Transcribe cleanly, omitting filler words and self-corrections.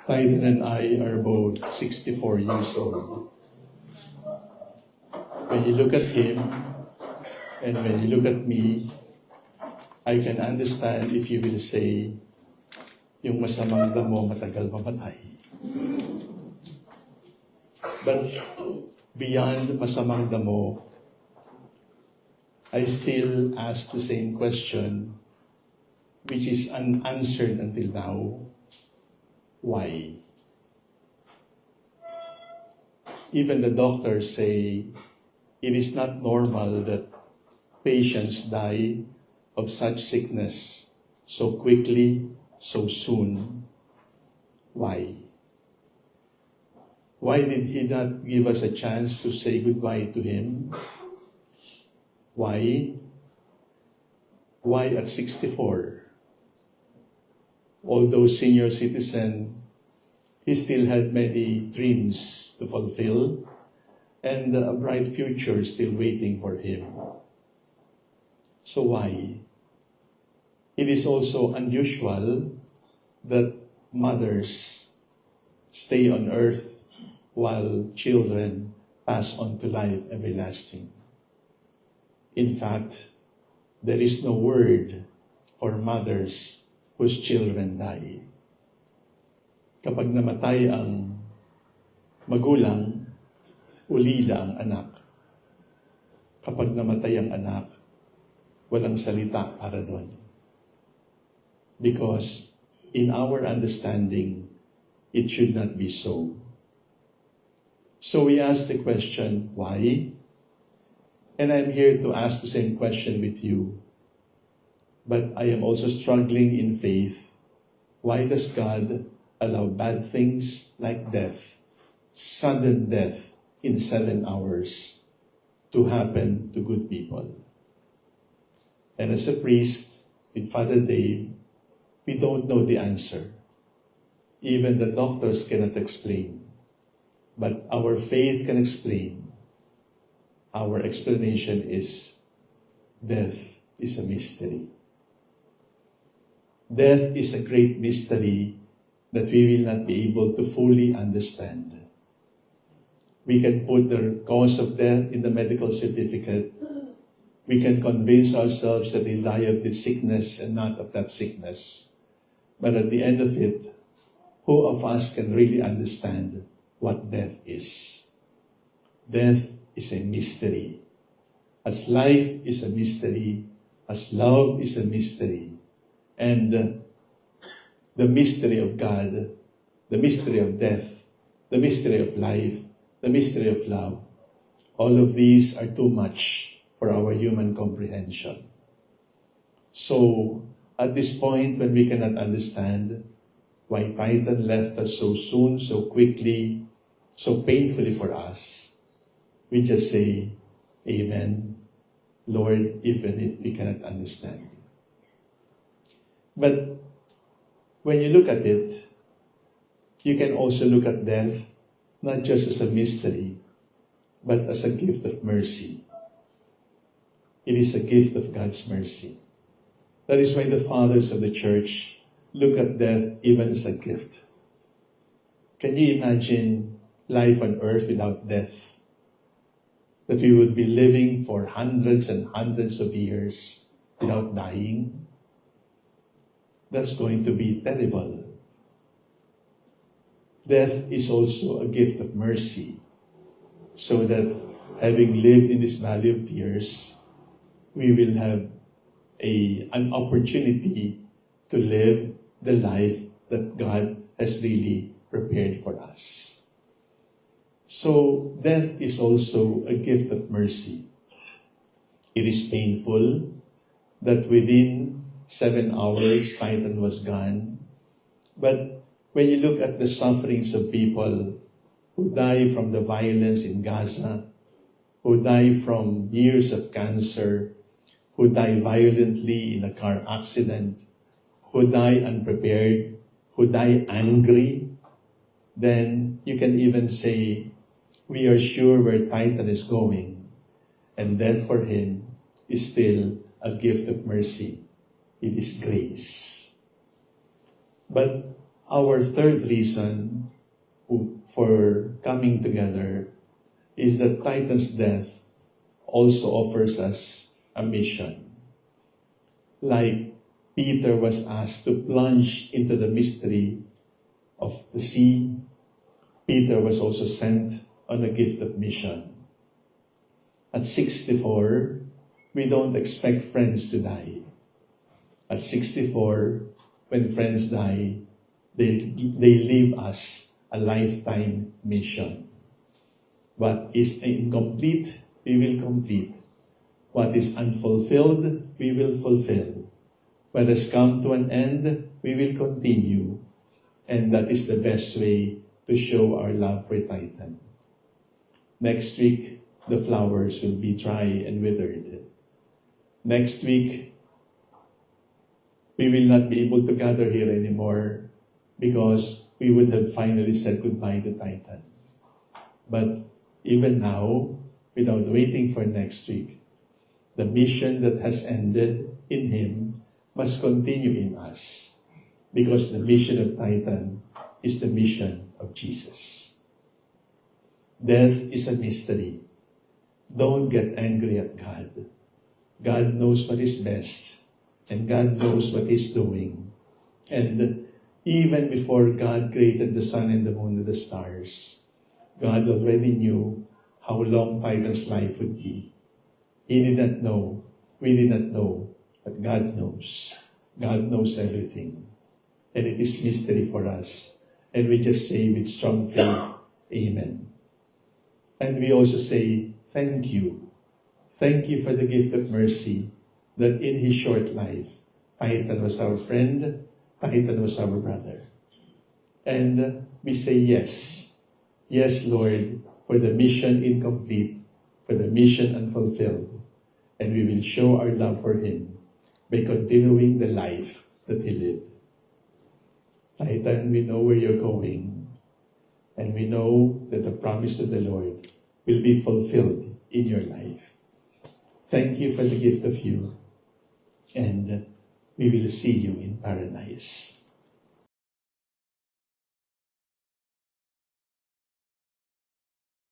Titan and I are both 64 years old. When you look at him and when you look at me, I can understand if you will say, yung masamang damo matagal mamatay. But beyond masamang damo, I still ask the same question, which is unanswered until now. Why? Even the doctors say it is not normal that patients die of such sickness so quickly, so soon. Why? Why did he not give us a chance to say goodbye to him? Why? Why at 64? Although senior citizen, he still had many dreams to fulfill and a bright future still waiting for him. So why? It is also unusual that mothers stay on earth while children pass on to life everlasting. In fact, there is no word for mothers whose children die. Kapag namatay ang magulang, ulila ang anak. Kapag namatay ang anak, walang salita para doon. Because in our understanding, it should not be so. So we ask the question, why? And I'm here to ask the same question with you. But I am also struggling in faith. Why does God allow bad things like death, sudden death in 7 hours, to happen to good people? And as a priest, with Father Dave, we don't know the answer. Even the doctors cannot explain. But our faith can explain. Our explanation is, death is a mystery. Death is a great mystery that we will not be able to fully understand. We can put the cause of death in the medical certificate. We can convince ourselves that they die of this sickness and not of that sickness. But at the end of it, who of us can really understand what death is? Death is a mystery. As life is a mystery, as love is a mystery, and the mystery of God, the mystery of death, the mystery of life, the mystery of love, all of these are too much for our human comprehension. So, at this point when we cannot understand why Titan left us so soon, so quickly, so painfully for us, we just say, Amen, Lord, even if we cannot understand. But when you look at it, you can also look at death not just as a mystery, but as a gift of mercy. It is a gift of God's mercy. That is why the fathers of the church look at death even as a gift. Can you imagine life on earth without death? That we would be living for hundreds and hundreds of years without dying? That's going to be terrible. Death is also a gift of mercy, so that having lived in this valley of tears, we will have an opportunity to live the life that God has really prepared for us. So death is also a gift of mercy. It is painful that within 7 hours, Titan was gone. But when you look at the sufferings of people who die from the violence in Gaza, who die from years of cancer, who die violently in a car accident, who die unprepared, who die angry, then you can even say, we are sure where Titan is going, and death for him is still a gift of mercy. It is grace. But Our third reason for coming together is that Titan's death also offers us a mission. Like Peter was asked to plunge into the mystery of the sea, Peter was also sent on a gift of mission. At 64, we don't expect friends to die. At 64, when friends die, they leave us a lifetime mission. What is incomplete, we will complete. What is unfulfilled, we will fulfill. What has come to an end, we will continue. And that is the best way to show our love for Titan. Next week, the flowers will be dry and withered. Next week, we will not be able to gather here anymore because we would have finally said goodbye to Titan. But even now, without waiting for next week, the mission that has ended in him must continue in us, because the mission of Titan is the mission of Jesus. Death is a mystery. Don't get angry at God. God knows what is best, and God knows what He's doing. And even before God created the sun and the moon and the stars, God already knew how long Titan's life would be. He did not know, we did not know, but God knows. God knows everything. And it is mystery for us. And we just say with strong faith, Amen. And we also say, thank you. Thank you for the gift of mercy that in his short life, Titan was our friend, Titan was our brother. And we say yes. Yes, Lord, for the mission incomplete, for the mission unfulfilled. And we will show our love for him by continuing the life that he lived. Titan, we know where you're going, and we know that the promise of the Lord will be fulfilled in your life. Thank you for the gift of you, and we will see you in paradise.